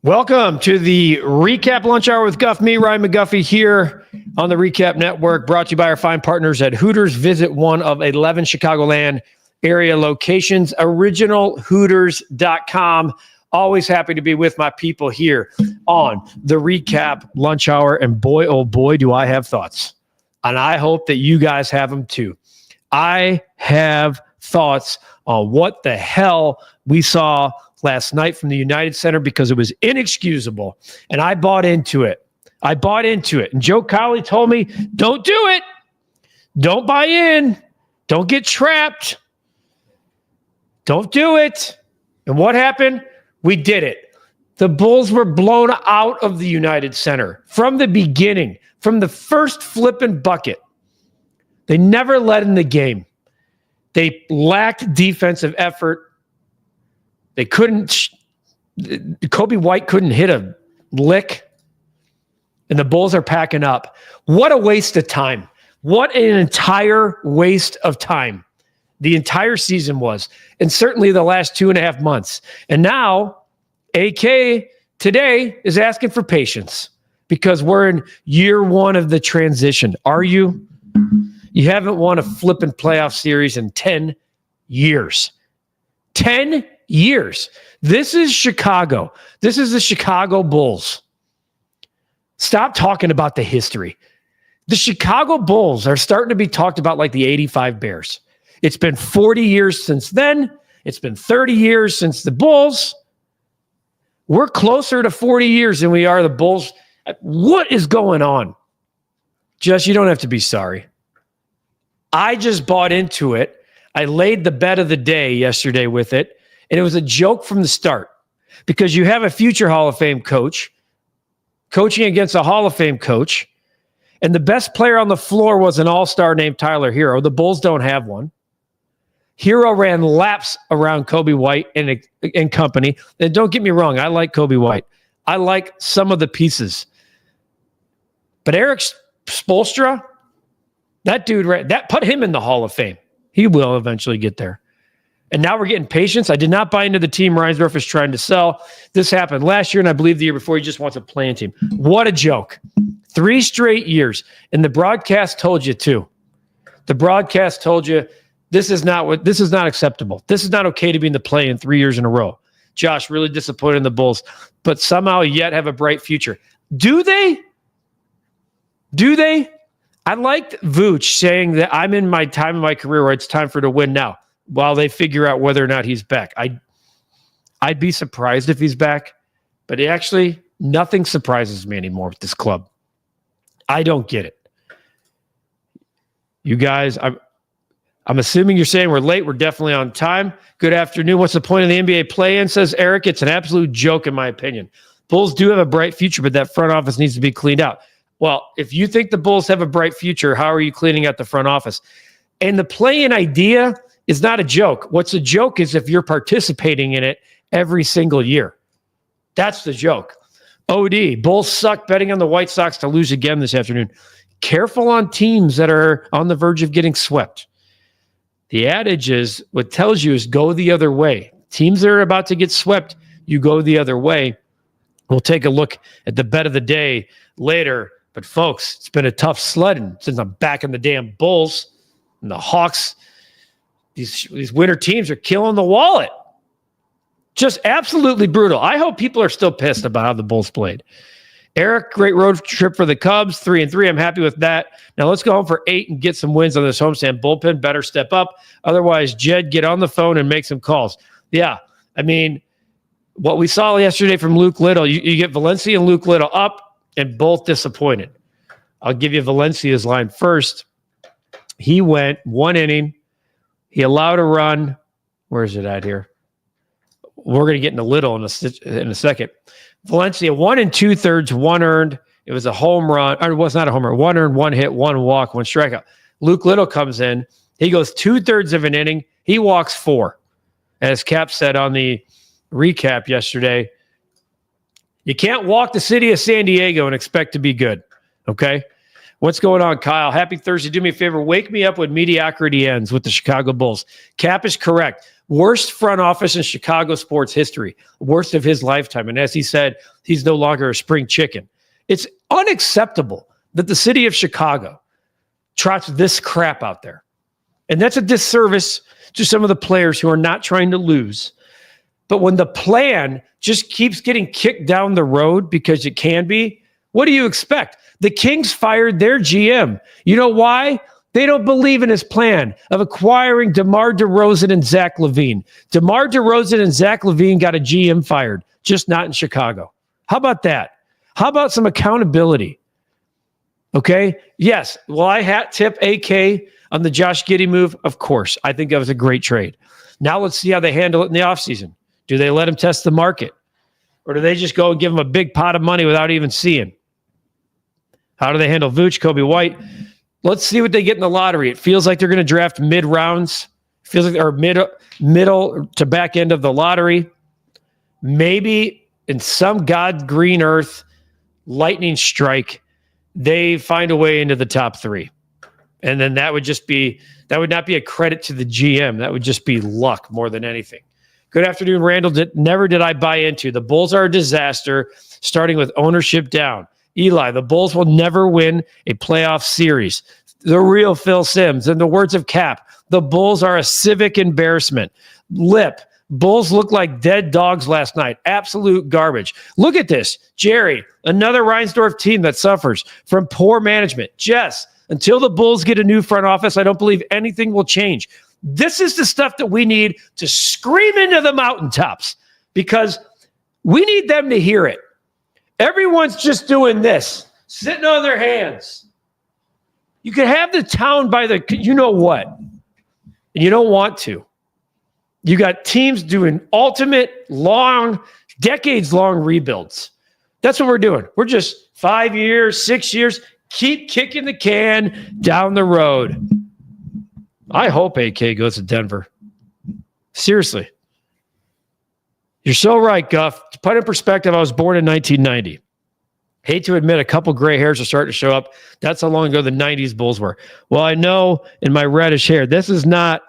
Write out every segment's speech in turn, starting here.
Welcome to the Recap Lunch Hour with Guff. Me, Ryan McGuffey, here on the Recap Network, brought to you by our fine partners at Hooters. Visit one of 11 Chicagoland area locations, originalhooters.com. Always happy to be with my people here on the Recap Lunch Hour. And boy, oh boy, do I have thoughts. And I hope that you guys have them too. I have thoughts on what the hell we saw last night from the United Center, because it was inexcusable. And I bought into it. And Joe Cowley told me, don't do it. Don't buy in. Don't get trapped. Don't do it. And what happened? We did it. The Bulls were blown out of the United Center from the beginning, from the first flipping bucket. They never led in the game. They lacked defensive effort. They couldn't, Kobe White couldn't hit a lick, and the Bulls are packing up. What a waste of time. What an entire waste of time the entire season was, and certainly the last 2.5 months. And now, AK today is asking for patience because we're in year one of the transition. Are you? You haven't won a flipping playoff series in 10 years. 10 years. This is Chicago. This is the Chicago Bulls. Stop talking about the history. The Chicago Bulls are starting to be talked about like the 85 Bears. It's been 40 years since then. It's been 30 years since the Bulls. We're closer to 40 years than we are the Bulls. What is going on? Jess, you don't have to be sorry. I just bought into it. I laid the bet of the day yesterday with it. And it was a joke from the start because you have a future Hall of Fame coach coaching against a Hall of Fame coach, and the best player on the floor was an all-star named Tyler Hero. The Bulls don't have one. Hero ran laps around Kobe White and company. And don't get me wrong, I like Kobe White. I like some of the pieces. But Eric Spoelstra, that dude, that put him in the Hall of Fame. He will eventually get there. And now we're getting patience. I did not buy into the team Reinsdorf is trying to sell. This happened last year, and I believe the year before. He just wants a playing team. What a joke. 3 straight years. And the broadcast told you too. The broadcast told you this is not acceptable. This is not okay to be in the play in 3 years in a row. Josh, really disappointed in the Bulls, but somehow yet have a bright future. Do they? I liked Vooch saying that I'm in my time in my career where it's time for to win now, while they figure out whether or not he's back. I'd be surprised if he's back, but actually nothing surprises me anymore with this club. I don't get it. You guys, I'm assuming you're saying we're late. We're definitely on time. Good afternoon. What's the point of the NBA play-in, says Eric. It's an absolute joke in my opinion. Bulls do have a bright future, but that front office needs to be cleaned out. Well, if you think the Bulls have a bright future, how are you cleaning out the front office? And the play-in idea is not a joke. What's a joke is if you're participating in it every single year. That's the joke. OD, Bulls suck, betting on the White Sox to lose again this afternoon. Careful on teams that are on the verge of getting swept. The adage is, what tells you is go the other way. Teams that are about to get swept, you go the other way. We'll take a look at the bet of the day later. But folks, it's been a tough sledding since I'm back in the damn Bulls and the Hawks. These winter teams are killing the wallet. Just absolutely brutal. I hope people are still pissed about how the Bulls played. Eric, great road trip for the Cubs, 3-3. I'm happy with that. Now let's go home for 8 and get some wins on this homestand. Bullpen better step up. Otherwise, Jed, get on the phone and make some calls. Yeah, I mean, what we saw yesterday from Luke Little, you get Valencia and Luke Little up and both disappointed. I'll give you Valencia's line first. He went 1 inning. He allowed a run. Where is it at here? We're going to get into Little in a second. Valencia, 1 2/3, 1 earned. It was a home run. Or it was not a home run. 1 earned, 1 hit, 1 walk, 1 strikeout. Luke Little comes in. He goes 2/3 of an inning. He walks 4. As Cap said on the recap yesterday, you can't walk the city of San Diego and expect to be good, okay? What's going on, Kyle? Happy Thursday. Do me a favor. Wake me up when mediocrity ends with the Chicago Bulls. Cap is correct. Worst front office in Chicago sports history. Worst of his lifetime. And as he said, he's no longer a spring chicken. It's unacceptable that the city of Chicago trots this crap out there. And that's a disservice to some of the players who are not trying to lose. But when the plan just keeps getting kicked down the road because it can be, what do you expect? The Kings fired their GM. You know why? They don't believe in his plan of acquiring DeMar DeRozan and Zach LaVine. DeMar DeRozan and Zach LaVine got a GM fired, just not in Chicago. How about that? How about some accountability? Okay? Yes. Will I hat tip AK on the Josh Giddey move? Of course. I think that was a great trade. Now let's see how they handle it in the offseason. Do they let him test the market? Or do they just go and give him a big pot of money without even seeing? How do they handle Vooch, Kobe White? Let's see what they get in the lottery. It feels like they're going to draft mid-rounds. It feels like they're middle to back end of the lottery. Maybe in some God green earth lightning strike, they find a way into the top 3. And then that would not be a credit to the GM. That would just be luck more than anything. Good afternoon, Randall. Never did I buy into. The Bulls are a disaster, starting with ownership down. Eli, the Bulls will never win a playoff series. The real Phil Simms. In the words of Cap, the Bulls are a civic embarrassment. Lip, Bulls look like dead dogs last night. Absolute garbage. Look at this. Jerry, another Reinsdorf team that suffers from poor management. Jess, until the Bulls get a new front office, I don't believe anything will change. This is the stuff that we need to scream into the mountaintops because we need them to hear it. Everyone's just doing this, sitting on their hands. You could have the town by the, you know what, and you don't want to. You got teams doing ultimate, long, decades-long rebuilds. That's what we're doing. We're just 5 years, 6 years, keep kicking the can down the road. I hope AK goes to Denver. Seriously. You're so right, Guff. To put in perspective, I was born in 1990. Hate to admit a couple gray hairs are starting to show up. That's how long ago the 90s Bulls were. Well, I know in my reddish hair, that's not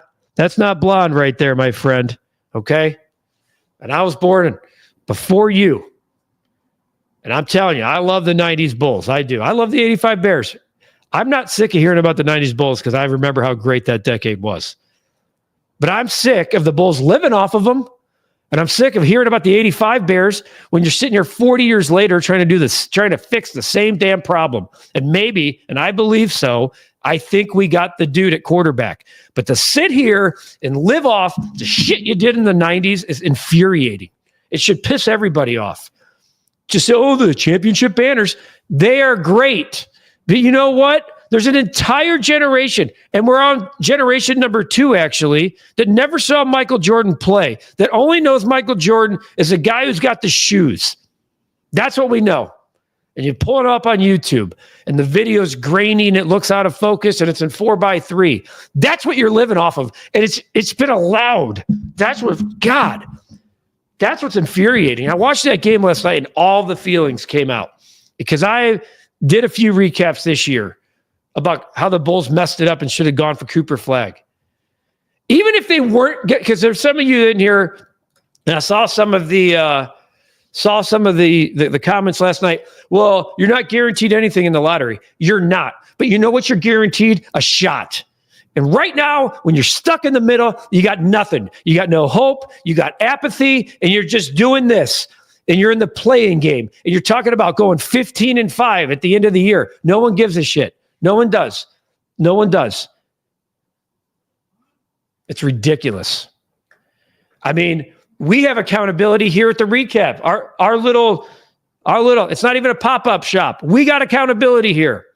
blonde right there, my friend. Okay? And I was born before you. And I'm telling you, I love the 90s Bulls. I do. I love the 85 Bears. I'm not sick of hearing about the 90s Bulls because I remember how great that decade was. But I'm sick of the Bulls living off of them. And I'm sick of hearing about the 85 Bears when you're sitting here 40 years later trying to fix the same damn problem. And maybe, and I believe so, I think we got the dude at quarterback. But to sit here and live off the shit you did in the 90s is infuriating. It should piss everybody off. Just say, oh, the championship banners, they are great. But you know what? There's an entire generation, and we're on generation number 2, actually, that never saw Michael Jordan play, that only knows Michael Jordan as a guy who's got the shoes. That's what we know. And you pull it up on YouTube, and the video's grainy, and it looks out of focus, and it's in 4:3. That's what you're living off of, and it's been allowed. That's what's infuriating. I watched that game last night, and all the feelings came out because I did a few recaps this year about how the Bulls messed it up and should have gone for Cooper Flagg. Even if they weren't, because there's some of you in here, and I saw some of the comments last night. Well, you're not guaranteed anything in the lottery. You're not. But you know what you're guaranteed? A shot. And right now, when you're stuck in the middle, you got nothing. You got no hope. You got apathy, and you're just doing this. And you're in the playing game, and you're talking about going 15-5 at the end of the year. No one gives a shit. No one does. No one does. It's ridiculous. I mean, we have accountability here at the Recap. Our little, it's not even a pop-up shop. We got accountability here.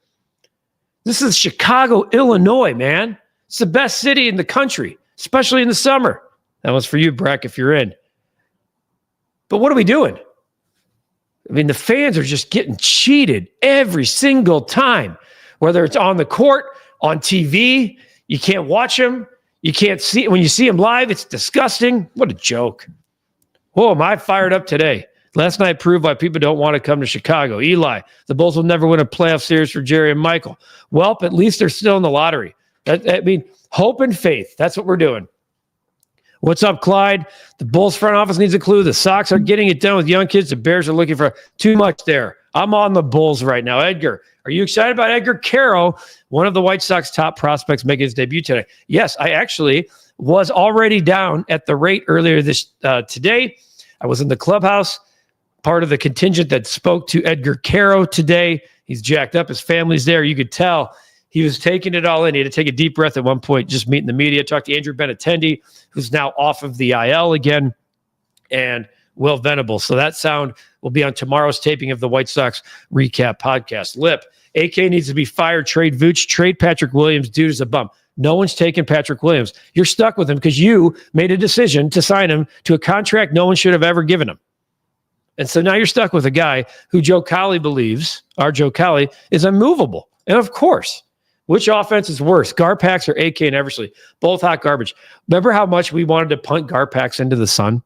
This is Chicago, Illinois, man. It's the best city in the country, especially in the summer. That was for you, Breck, if you're in. But what are we doing? I mean, the fans are just getting cheated every single time. Whether it's on the court, on TV, you can't watch them. You can't see, when you see them live, it's disgusting. What a joke. Whoa, am I fired up today? Last night proved why people don't want to come to Chicago. Eli, the Bulls will never win a playoff series for Jerry and Michael. Welp, at least they're still in the lottery. I mean, hope and faith. That's what we're doing. What's up, Clyde? The Bulls front office needs a clue. The Sox are getting it done with young kids. The Bears are looking for too much there. I'm on the Bulls right now. Edgar, are you excited about Edgar Caro, one of the White Sox top prospects making his debut today? Yes, I actually was already down at the rate earlier today. I was in the clubhouse, part of the contingent that spoke to Edgar Caro today. He's jacked up. His family's there. You could tell he was taking it all in. He had to take a deep breath at one point, just meeting the media. Talked to Andrew Benintendi, who's now off of the IL again, and Will Venable. So that sound will be on tomorrow's taping of the White Sox recap podcast. Lip, AK needs to be fired. Trade Vooch. Trade Patrick Williams. Dude is a bum. No one's taking Patrick Williams. You're stuck with him because you made a decision to sign him to a contract no one should have ever given him. And so now you're stuck with a guy who Joe Cowley believes, our Joe Cowley, is immovable. And of course, which offense is worse, Garpax or AK and Eversley? Both hot garbage. Remember how much we wanted to punt Garpax into the sun?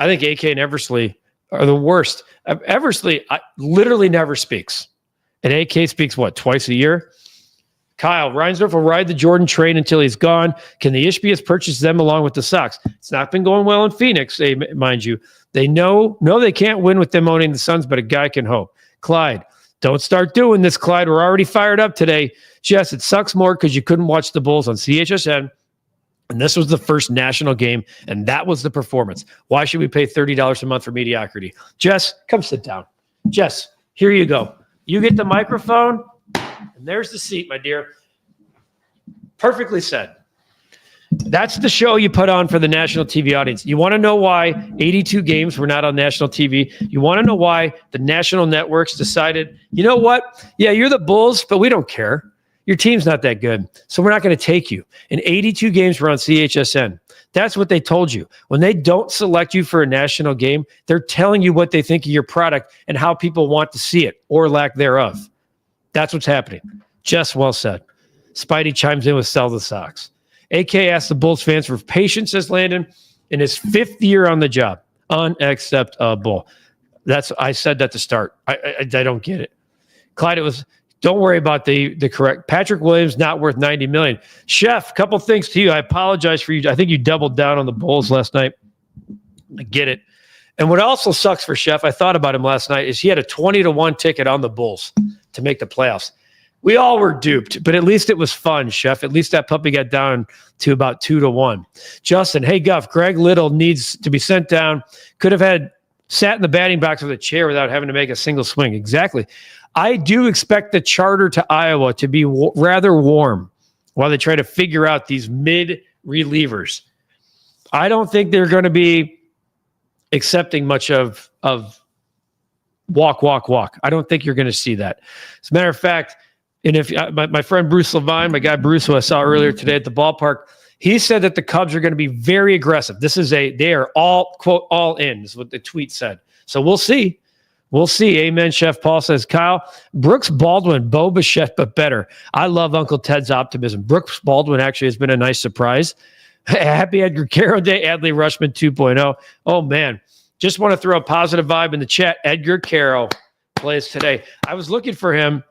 I think AK and Eversley are the worst. Eversley literally never speaks. And AK speaks, what, twice a year? Kyle, Reinsdorf will ride the Jordan train until he's gone. Can the Ishbias purchase them along with the Sox? It's not been going well in Phoenix, mind you. They know they can't win with them owning the Suns, but a guy can hope. Clyde, don't start doing this, Clyde. We're already fired up today. Jess, it sucks more because you couldn't watch the Bulls on CHSN, and this was the first national game, and that was the performance. Why should we pay $30 a month for mediocrity? Jess, come sit down. Jess, here you go. You get the microphone, and there's the seat, my dear. Perfectly said. That's the show you put on for the national TV audience. You want to know why 82 games were not on national TV? You want to know why the national networks decided, you know what? Yeah, you're the Bulls, but we don't care. Your team's not that good, so we're not going to take you. And 82 games were on CHSN. That's what they told you. When they don't select you for a national game, they're telling you what they think of your product and how people want to see it or lack thereof. That's what's happening. Just well said. Spidey chimes in with sell the Sox. AK asked the Bulls fans for patience, says Landon, in his 5th year on the job. Unacceptable. I said that to start. I don't get it. Clyde, it was, don't worry about the correct. Patrick Williams, not worth $90 million. Chef, couple things to you. I apologize for you. I think you doubled down on the Bulls last night. I get it. And what also sucks for Chef, I thought about him last night, is he had a 20-1 ticket on the Bulls to make the playoffs. We all were duped, but at least it was fun, Chef. At least that puppy got down to about 2-1. Justin, hey, Guff, Greg Little needs to be sent down. Could have sat in the batting box with a chair without having to make a single swing. Exactly. I do expect the charter to Iowa to be rather warm while they try to figure out these mid-relievers. I don't think they're going to be accepting much of walk. I don't think you're going to see that. As a matter of fact, and if my friend Bruce Levine, my guy Bruce, who I saw earlier today at the ballpark, he said that the Cubs are going to be very aggressive. They are all, quote, all in, is what the tweet said. So we'll see. We'll see. Amen. Chef Paul says, Kyle, Brooks Baldwin, Bo Bichette, but better. I love Uncle Ted's optimism. Brooks Baldwin actually has been a nice surprise. Happy Edgar Caro Day, Adley Rushman 2.0. Oh, man. Just want to throw a positive vibe in the chat. Edgar Caro plays today. I was looking for him.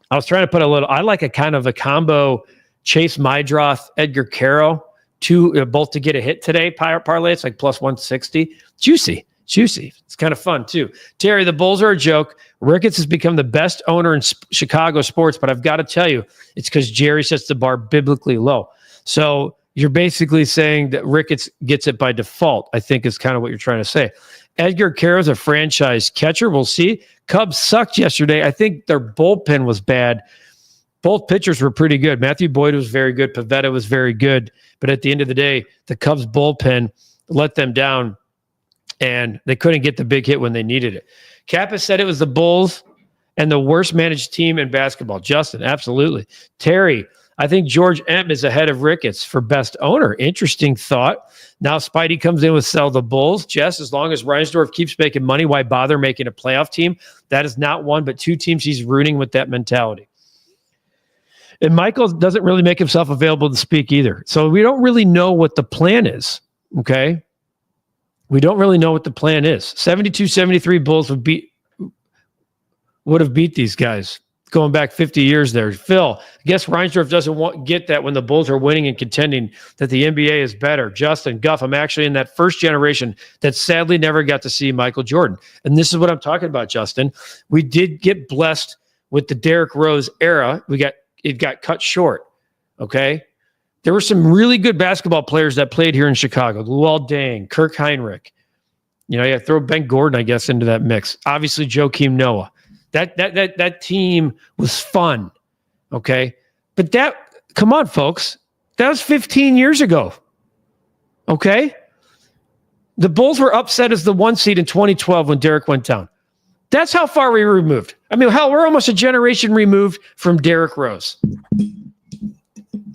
I was trying to put I like a kind of a combo Chase Mydroth, Edgar Caro, both to get a hit today. Parlay, it's like plus 160. Juicy. It's kind of fun, too. Terry, the Bulls are a joke. Ricketts has become the best owner in Chicago sports, but I've got to tell you, it's because Jerry sets the bar biblically low. So you're basically saying that Ricketts gets it by default, I think is kind of what you're trying to say. Edgar Caro's a franchise catcher. We'll see. Cubs sucked yesterday. I think their bullpen was bad. Both pitchers were pretty good. Matthew Boyd was very good. Pivetta was very good. But at the end of the day, the Cubs bullpen let them down, and they couldn't get the big hit when they needed it. Kappa said it was the Bulls and the worst managed team in basketball. Justin, absolutely. Terry, I think George M. is ahead of Ricketts for best owner. Interesting thought. Now Spidey comes in with sell the Bulls. Jess, as long as Reinsdorf keeps making money, why bother making a playoff team? That is not one, but two teams he's rooting with that mentality. And Michael doesn't really make himself available to speak either. So we don't really know what the plan is, okay? We don't really know what the plan is. 72-73 Bulls would have beat these guys going back 50 years there. Phil, I guess Reinsdorf doesn't get that when the Bulls are winning and contending that the NBA is better. Justin, Guff, I'm actually in that first generation that sadly never got to see Michael Jordan. And this is what I'm talking about, Justin. We did get blessed with the Derrick Rose era. It got cut short, okay? There were some really good basketball players that played here in Chicago. Luol Deng, Kirk Heinrich. You throw Ben Gordon, I guess, into that mix. Obviously, Joakim Noah. That team was fun, okay? But come on, folks. That was 15 years ago, okay? The Bulls were upset as the 1 seed in 2012 when Derrick went down. That's how far we removed. I mean, hell, we're almost a generation removed from Derrick Rose.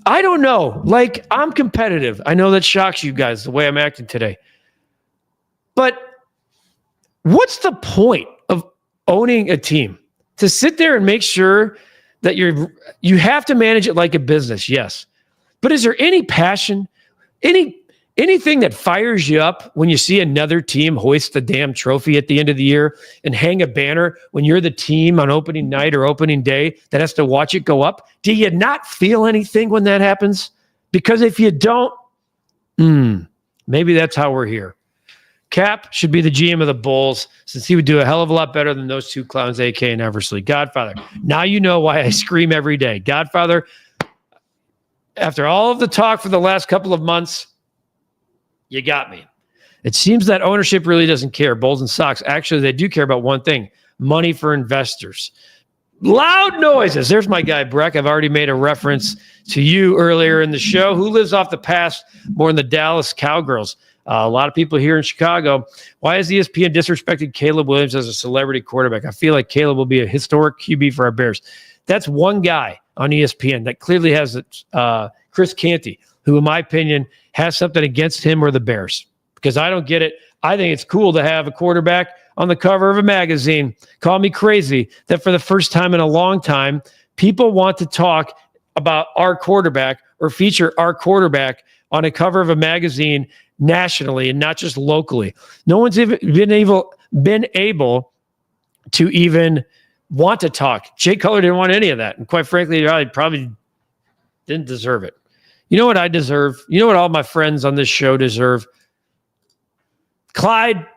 I don't know. Like, I'm competitive. I know that shocks you guys, the way I'm acting today. But what's the point of owning a team? To sit there and make sure that you have to manage it like a business, yes. But is there any passion, anything that fires you up when you see another team hoist the damn trophy at the end of the year and hang a banner when you're the team on opening night or opening day that has to watch it go up? Do you not feel anything when that happens? Because if you don't, maybe that's how we're here. Cap should be the GM of the Bulls since he would do a hell of a lot better than those two clowns, AK and Eversley. Godfather. Now you know why I scream every day. Godfather, after all of the talk for the last couple of months, you got me. It seems that ownership really doesn't care. Bulls and Sox, actually, they do care about one thing, money for investors. Loud noises. There's my guy, Breck. I've already made a reference to you earlier in the show. Who lives off the past more than the Dallas Cowgirls? A lot of people here in Chicago. Why has ESPN disrespected Caleb Williams as a celebrity quarterback? I feel like Caleb will be a historic QB for our Bears. That's one guy on ESPN that clearly has Chris Canty, who, in my opinion, has something against him or the Bears. Because I don't get it. I think it's cool to have a quarterback on the cover of a magazine. Call me crazy that for the first time in a long time, people want to talk about our quarterback or feature our quarterback on a cover of a magazine nationally and not just locally. No one's even been able to even want to talk. Jay Cutler didn't want any of that. And quite frankly, I probably didn't deserve it. You know what I deserve? You know what all my friends on this show deserve? Clyde,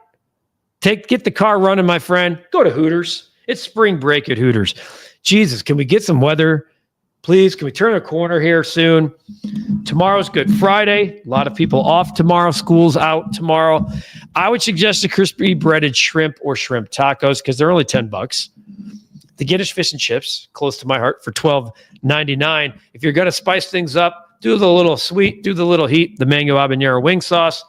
get the car running, my friend. Go to Hooters. It's spring break at Hooters. Jesus, can we get some weather? Please, can we turn a corner here soon? Tomorrow's Good Friday. A lot of people off tomorrow. School's out tomorrow. I would suggest a crispy breaded shrimp or shrimp tacos because they're only $10. The Giddish fish and chips, close to my heart, for $12.99. If you're going to spice things up, do the little sweet, do the little heat, the mango habanero wing sauce.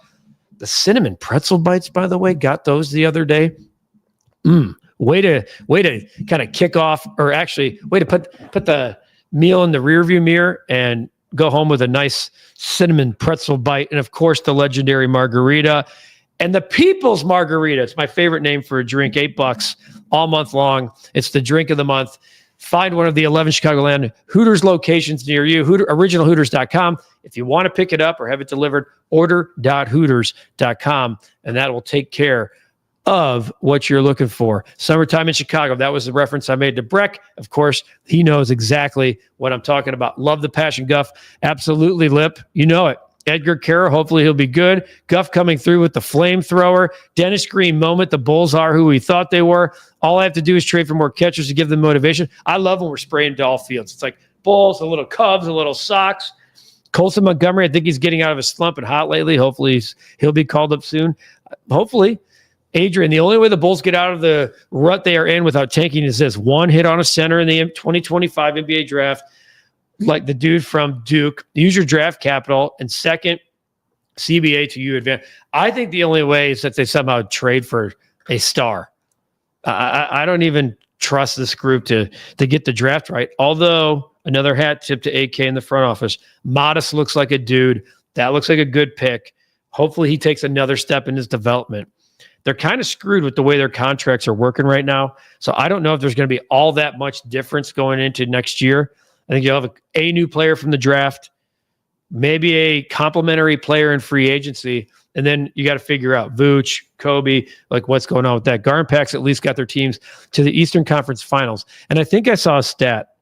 The cinnamon pretzel bites, by the way, got those the other day. Way to kind of kick off, or actually, way to put the meal in the rearview mirror and go home with a nice cinnamon pretzel bite. And of course, the legendary margarita and the People's Margarita. It's my favorite name for a drink, $8 all month long. It's the drink of the month. Find one of the 11 Chicagoland Hooters locations near you, originalhooters.com. If you want to pick it up or have it delivered, order.hooters.com, and that will take care of what you're looking for. Summertime in Chicago. That was the reference I made to Breck. Of course, he knows exactly what I'm talking about. Love the passion, Guff. Absolutely, Lip. You know it. Edgar Kara, hopefully he'll be good. Guff coming through with the flamethrower. Dennis Green moment. The Bulls are who we thought they were. All I have to do is trade for more catchers to give them motivation. I love when we're spraying Doll Fields. It's like Bulls, a little Cubs, a little Sox. Colson Montgomery, I think he's getting out of his slump and hot lately. Hopefully he'll be called up soon. Hopefully. Adrian, the only way the Bulls get out of the rut they are in without tanking is this: one hit on a center in the 2025 NBA draft, like the dude from Duke. Use your draft capital. And second, CBA to you advance. I think the only way is that they somehow trade for a star. I don't even trust this group to get the draft right. Although, another hat tip to AK in the front office. Modest looks like a dude. That looks like a good pick. Hopefully he takes another step in his development. They're kind of screwed with the way their contracts are working right now. So I don't know if there's going to be all that much difference going into next year. I think you'll have a new player from the draft, maybe a complimentary player in free agency, And then you got to figure out Vooch, Kobe, like what's going on with that. Gar and Pax at least got their teams to the Eastern Conference Finals. And I think I saw a stat.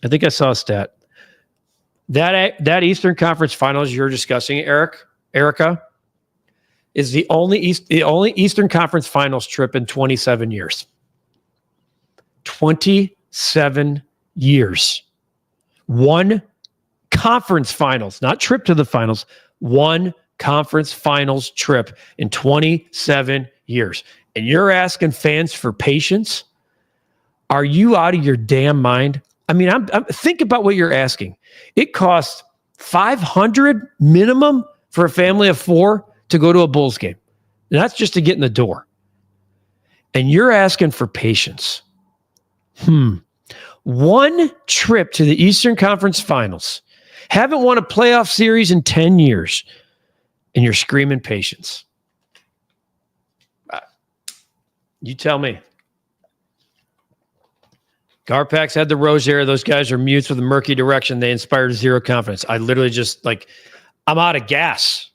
That Eastern Conference Finals you're discussing, Erica, is the only Eastern Conference Finals trip in 27 years. 27 years. One conference finals, not trip to the finals, one conference finals trip in 27 years. And you're asking fans for patience? Are you out of your damn mind? I mean, I'm think about what you're asking. It costs $500 minimum for a family of 4 to go to a Bulls game. And that's just to get in the door. And you're asking for patience. One trip to the Eastern Conference Finals. Haven't won a playoff series in 10 years. And you're screaming patience. You tell me. Garpax had the Rose era. Those guys are mutes with a murky direction. They inspired zero confidence. I literally just I'm out of gas.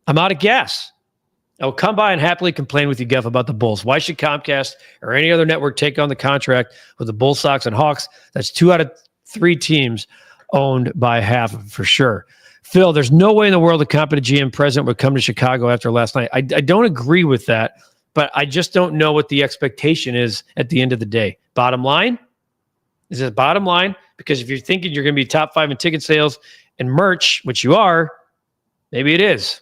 I will come by and happily complain with you, Guff, about the Bulls. Why should Comcast or any other network take on the contract with the Bulls, Sox, and Hawks? That's 2 out of 3 teams owned by half of them, for sure. Phil, there's no way in the world a competent GM president would come to Chicago after last night. I don't agree with that, but I just don't know what the expectation is at the end of the day. Bottom line? Is it bottom line? Because if you're thinking you're going to be top 5 in ticket sales and merch, which you are, maybe it is.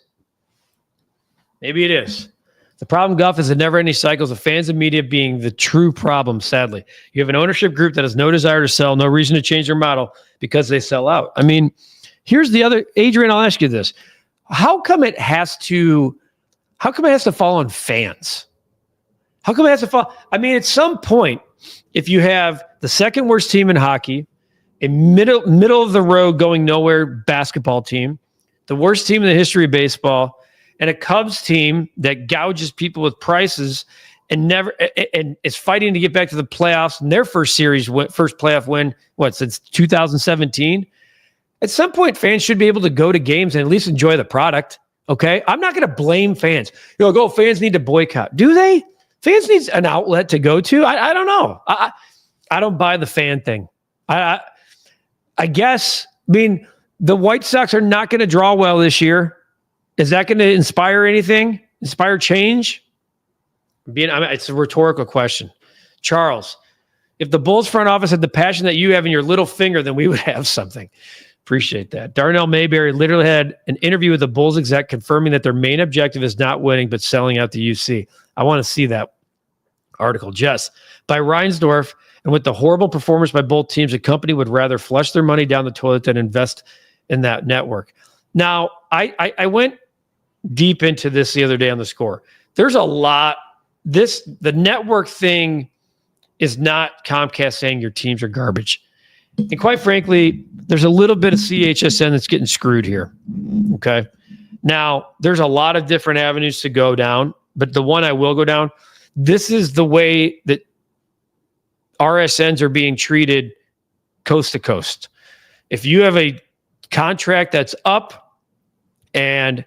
Maybe it is. The problem, Guff, is the never-ending cycles of fans and media being the true problem, sadly. You have an ownership group that has no desire to sell, no reason to change their model because they sell out. I mean, here's the other, Adrian, I'll ask you this. How come it has to fall on fans? How come it has to fall? I mean, at some point, if you have the second worst team in hockey, a middle of the road going nowhere basketball team, the worst team in the history of baseball, and a Cubs team that gouges people with prices and is fighting to get back to the playoffs in their first playoff win, since 2017? At some point, fans should be able to go to games and at least enjoy the product. Okay, I'm not going to blame fans. Fans need to boycott. Do they? Fans need an outlet to go to. I don't know. I don't buy the fan thing. I guess. I mean, the White Sox are not going to draw well this year. Is that going to inspire anything? Inspire change? It's a rhetorical question. Charles, if the Bulls front office had the passion that you have in your little finger, then we would have something. Appreciate that. Darnell Mayberry literally had an interview with the Bulls exec confirming that their main objective is not winning, but selling out the UC. I want to see that article. Jess, by Reinsdorf, and with the horrible performance by both teams, a company would rather flush their money down the toilet than invest in that network. Now, I went deep into this the other day on the Score. There's a lot. The network thing is not Comcast saying your teams are garbage. And quite frankly, there's a little bit of CHSN that's getting screwed here. Okay. Now, there's a lot of different avenues to go down, but the one I will go down, this is the way that RSNs are being treated coast to coast. If you have a contract that's up and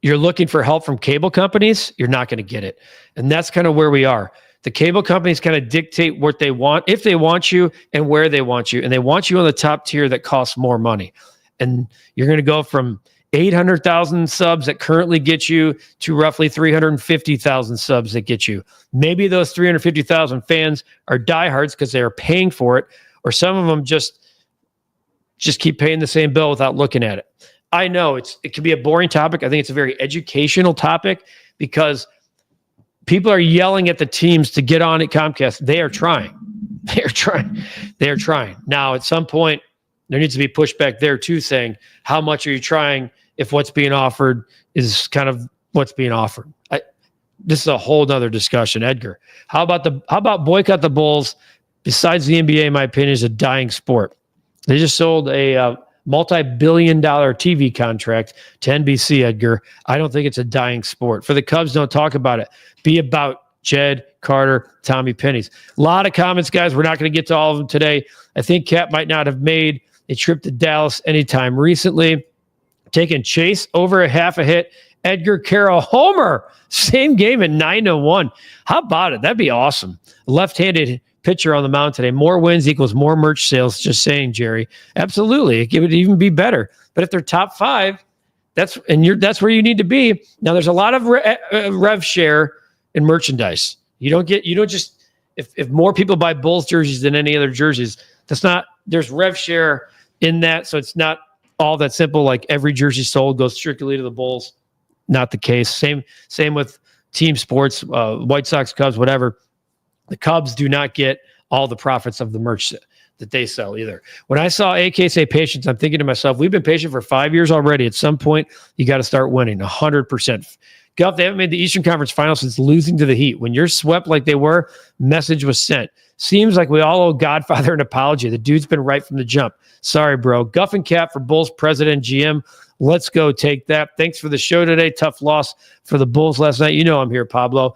you're looking for help from cable companies, you're not going to get it. And that's kind of where we are. The cable companies kind of dictate what they want, if they want you, and where they want you. And they want you on the top tier that costs more money. And you're going to go from 800,000 subs that currently get you to roughly 350,000 subs that get you. Maybe those 350,000 fans are diehards because they are paying for it, or some of them just keep paying the same bill without looking at it. I know it can be a boring topic. I think it's a very educational topic because people are yelling at the teams to get on at Comcast. They are trying. They are trying. Now, at some point, there needs to be pushback there too, saying, how much are you trying if what's being offered is kind of what's being offered? This is a whole nother discussion. Edgar, how about boycott the Bulls? Besides the NBA, in my opinion, is a dying sport. They just sold a multi-billion-dollar TV contract to NBC, Edgar. I don't think it's a dying sport. For the Cubs, don't talk about it. Be about Jed, Carter, Tommy Pennies. A lot of comments, guys. We're not going to get to all of them today. I think Cap might not have made a trip to Dallas anytime recently. taking Chase over a half a hit. Edgar Carroll homer. Same game at 9-1. How about it? That'd be awesome. Left-handed pitcher on the mound today. More wins equals more merch sales. Just saying, Jerry. Absolutely. It would even be better. But if they're top 5, that's where you need to be. Now, there's a lot of rev share in merchandise. You don't just, if more people buy Bulls jerseys than any other jerseys, there's rev share in that. So it's not all that simple. Like every jersey sold goes strictly to the Bulls. Not the case. Same with team sports, White Sox, Cubs, whatever. The Cubs do not get all the profits of the merch that they sell either. When I saw AK say patience, I'm thinking to myself, we've been patient for 5 years already. At some point, you got to start winning 100%. Guff, they haven't made the Eastern Conference Finals since losing to the Heat. When you're swept like they were, message was sent. Seems like we all owe Godfather an apology. The dude's been right from the jump. Sorry, bro. Guff and Cap for Bulls president GM. Let's go take that. Thanks for the show today. Tough loss for the Bulls last night. You know I'm here, Pablo.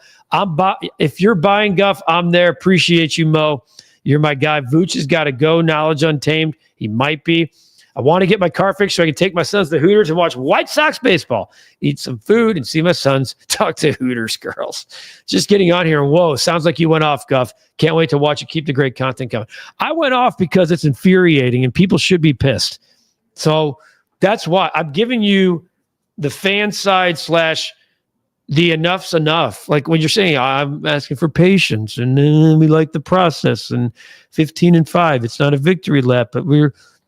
If you're buying Guff, I'm there. Appreciate you, Mo. You're my guy. Vooch has got to go. Knowledge untamed. He might be. I want to get my car fixed so I can take my sons to Hooters and watch White Sox baseball, eat some food, and see my sons talk to Hooters girls. Just getting on here. Whoa, sounds like you went off, Guff. Can't wait to watch it. Keep the great content coming. I went off because it's infuriating and people should be pissed. So that's why I'm giving you the fan side / the enough's enough. Like when you're saying, I'm asking for patience and we like the process and 15-5. It's not a victory lap, but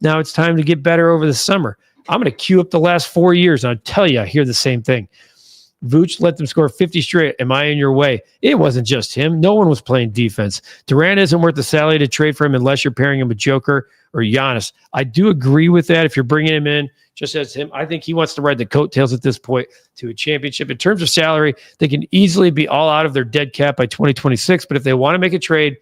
now it's time to get better over the summer. I'm going to queue up the last 4 years. And I'll tell you, I hear the same thing. Vooch let them score 50 straight. Am I in your way? It wasn't just him. No one was playing defense. Durant isn't worth the salary to trade for him unless you're pairing him with Joker or Giannis. I do agree with that. If you're bringing him in just as him, I think he wants to ride the coattails at this point to a championship. In terms of salary, they can easily be all out of their dead cap by 2026. But if they want to make a trade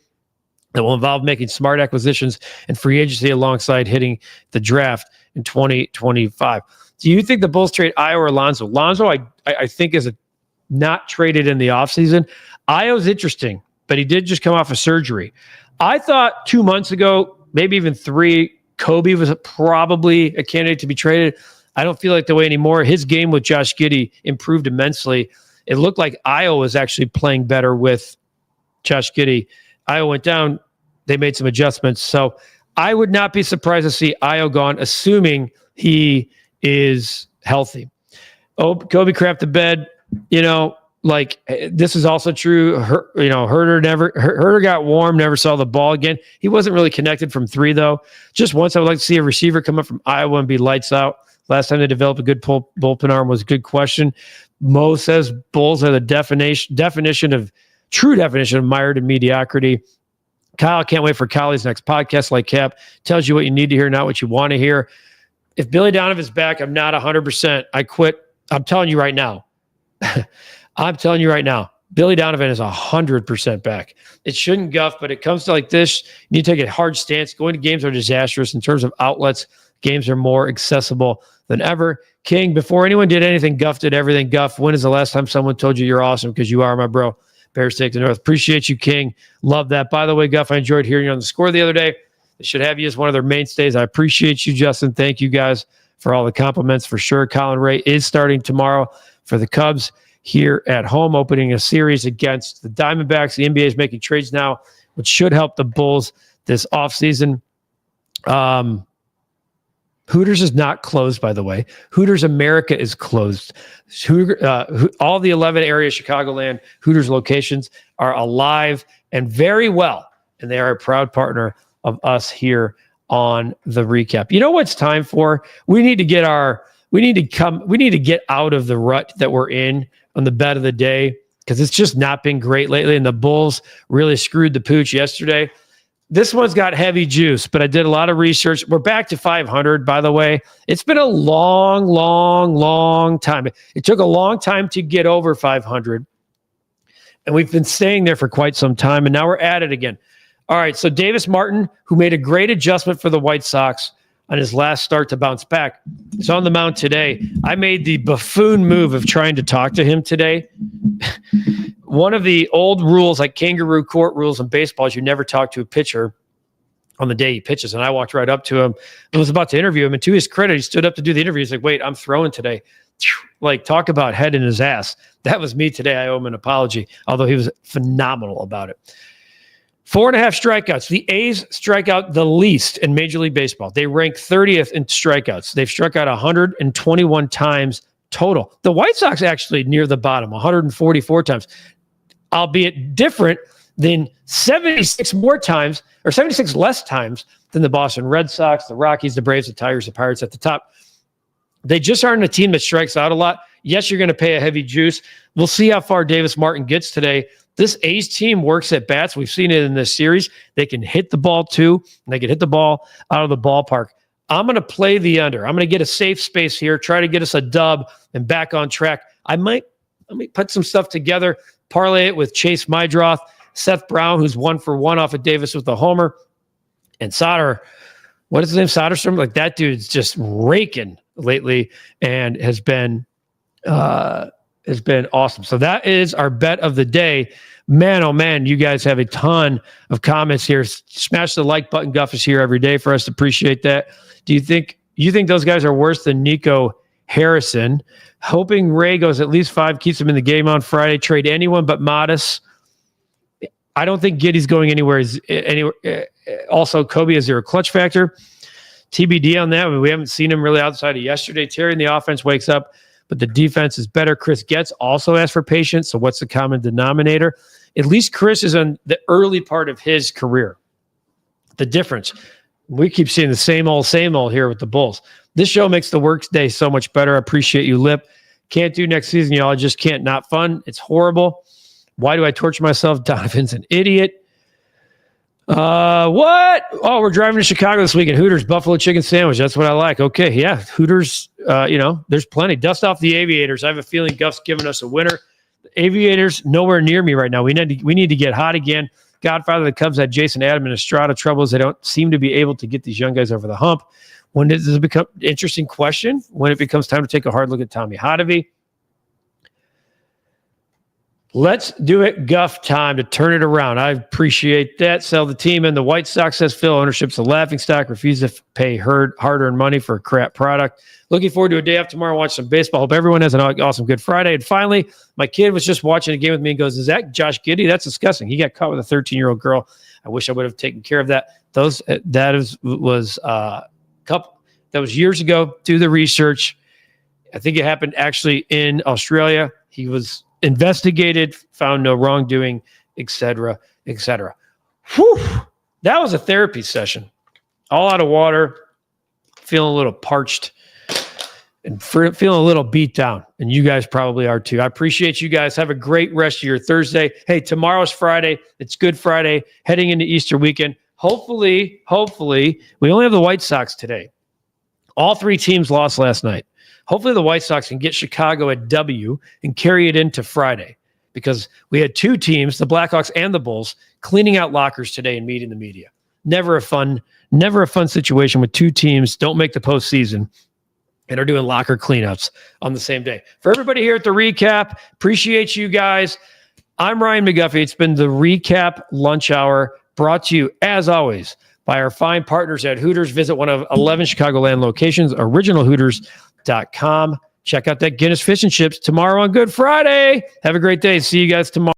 that will involve making smart acquisitions and free agency alongside hitting the draft in 2025. Do you think the Bulls trade Ayo or Lonzo? Lonzo, I think, is not traded in the offseason. Ayo's interesting, but he did just come off of surgery. I thought 2 months ago, maybe even 3, Kobe was probably a candidate to be traded. I don't feel like the way anymore. His game with Josh Giddey improved immensely. It looked like Ayo was actually playing better with Josh Giddey. Ayo went down. They made some adjustments. So I would not be surprised to see Ayo gone, assuming he is healthy. Oh, Kobe crapped the bed. This is also true. Herter got warm, never saw the ball again. He wasn't really connected from 3, though. Just once I would like to see a receiver come up from Iowa and be lights out. Last time they developed a good bullpen arm was a good question. Mo says Bulls are the definition of mired in mediocrity. Kyle, can't wait for Kylie's next podcast. Like Cap, tells you what you need to hear, not what you want to hear. If Billy Donovan's back, I'm not 100%. I quit. I'm telling you right now. Billy Donovan is 100% back. It shouldn't guff, but it comes to like this. You need to take a hard stance. Going to games are disastrous in terms of outlets. Games are more accessible than ever. King, before anyone did anything, Guff did everything. Guff, when is the last time someone told you you're awesome? Because you are, my bro. Bears take the North. Appreciate you, King. Love that. By the way, Guff, I enjoyed hearing you on the score the other day. They should have you as one of their mainstays. I appreciate you, Justin. Thank you guys for all the compliments for sure. Colin Ray is starting tomorrow for the Cubs here at home, opening a series against the Diamondbacks. The NBA is making trades now, which should help the Bulls this offseason. Hooters is not closed, by the way. Hooters America is closed. All the 11 area Chicagoland Hooters locations are alive and very well, and they are a proud partner of us here on the recap. You know what it's time for? We need to get out of the rut that we're in on the bet of the day, because it's just not been great lately, and the Bulls really screwed the pooch yesterday. This one's got heavy juice, but I did a lot of research. We're back to 500, by the way. It's been a long, long, long time. It took a long time to get over 500, and we've been staying there for quite some time, and now we're at it again. All right, so Davis Martin, who made a great adjustment for the White Sox on his last start to bounce back, is on the mound today. I made the buffoon move of trying to talk to him today. One of the old rules, like kangaroo court rules in baseball, is you never talk to a pitcher on the day he pitches. And I walked right up to him and was about to interview him. And to his credit, he stood up to do the interview. He's like, wait, I'm throwing today. Like, talk about head in his ass. That was me today. I owe him an apology, although he was phenomenal about it. 4.5 strikeouts. The A's strike out the least in Major League Baseball. They rank 30th in strikeouts. They've struck out 121 times total. The White Sox actually near the bottom, 144 times, albeit different than 76 more times, or 76 less times than the Boston Red Sox, the Rockies, the Braves, the Tigers, the Pirates at the top. They just aren't a team that strikes out a lot. Yes, you're going to pay a heavy juice. We'll see how far Davis Martin gets today. This A's team works at bats. We've seen it in this series. They can hit the ball too, and they can hit the ball out of the ballpark. I'm going to play the under. I'm going to get a safe space here, try to get us a dub and back on track. Let me put some stuff together, parlay it with Chase Mydroth, Seth Brown, who's 1-for-1 off of Davis with the homer, and Soder. What is his name? Soderstrom? Like, that dude's just raking lately and has been awesome. So that is our bet of the day. Man, oh man, you guys have a ton of comments here. Smash the like button. Guff is here every day for us. Appreciate that. Do you think those guys are worse than Nico Harrison? Hoping Ray goes at least 5, keeps him in the game on Friday. Trade anyone but Modest. I don't think Giddy's going anywhere. Also, Kobe, is there a clutch factor? TBD on that. I mean, we haven't seen him really outside of yesterday. Terry in the offense wakes up, but the defense is better. Chris Getz also asked for patience. So what's the common denominator? At least Chris is on the early part of his career. The difference, we keep seeing the same old here with the Bulls. This show makes the work day so much better. I appreciate you, Lip. Can't do next season, y'all. I just can't. Not fun. It's horrible. Why do I torture myself? Donovan's an idiot. What? Oh, we're driving to Chicago this weekend. Hooters buffalo chicken sandwich. That's what I like. Okay, yeah, Hooters. There's plenty. Dust off the Aviators. I have a feeling Guff's giving us a winner. The Aviators nowhere near me right now. We need to get hot again. Godfather of the Cubs had Jason Adam and Estrada troubles. They don't seem to be able to get these young guys over the hump. When does it become an interesting question? When it becomes time to take a hard look at Tommy Hotovy. Let's do it, Guff time to turn it around. I appreciate that. Sell the team. And the White Sox says Phil, ownership's a laughingstock. Refuse to pay hard-earned money for a crap product. Looking forward to a day off tomorrow. Watch some baseball. Hope everyone has an awesome Good Friday. And finally, my kid was just watching a game with me and goes, "Is that Josh Giddey? That's disgusting. He got caught with a 13-year-old girl. I wish I would have taken care of that." That was years ago. Do the research. I think it happened actually in Australia. He was investigated, found no wrongdoing, etc., etc. Whew. That was a therapy session. All out of water, feeling a little parched, and feeling a little beat down. And you guys probably are too. I appreciate you guys. Have a great rest of your Thursday. Hey, tomorrow's Friday. It's Good Friday, heading into Easter weekend. Hopefully, we only have the White Sox today. All 3 teams lost last night. Hopefully the White Sox can get Chicago a W and carry it into Friday, because we had 2 teams, the Blackhawks and the Bulls, cleaning out lockers today and meeting the media. Never a fun situation with 2 teams don't make the postseason and are doing locker cleanups on the same day. For everybody here at the Recap, appreciate you guys. I'm Ryan McGuffey. It's been the Recap Lunch Hour, brought to you, as always, by our fine partners at Hooters. Visit one of 11 Chicagoland locations, originalhooters.com. Check out that Guinness Fish and Chips tomorrow on Good Friday. Have a great day. See you guys tomorrow.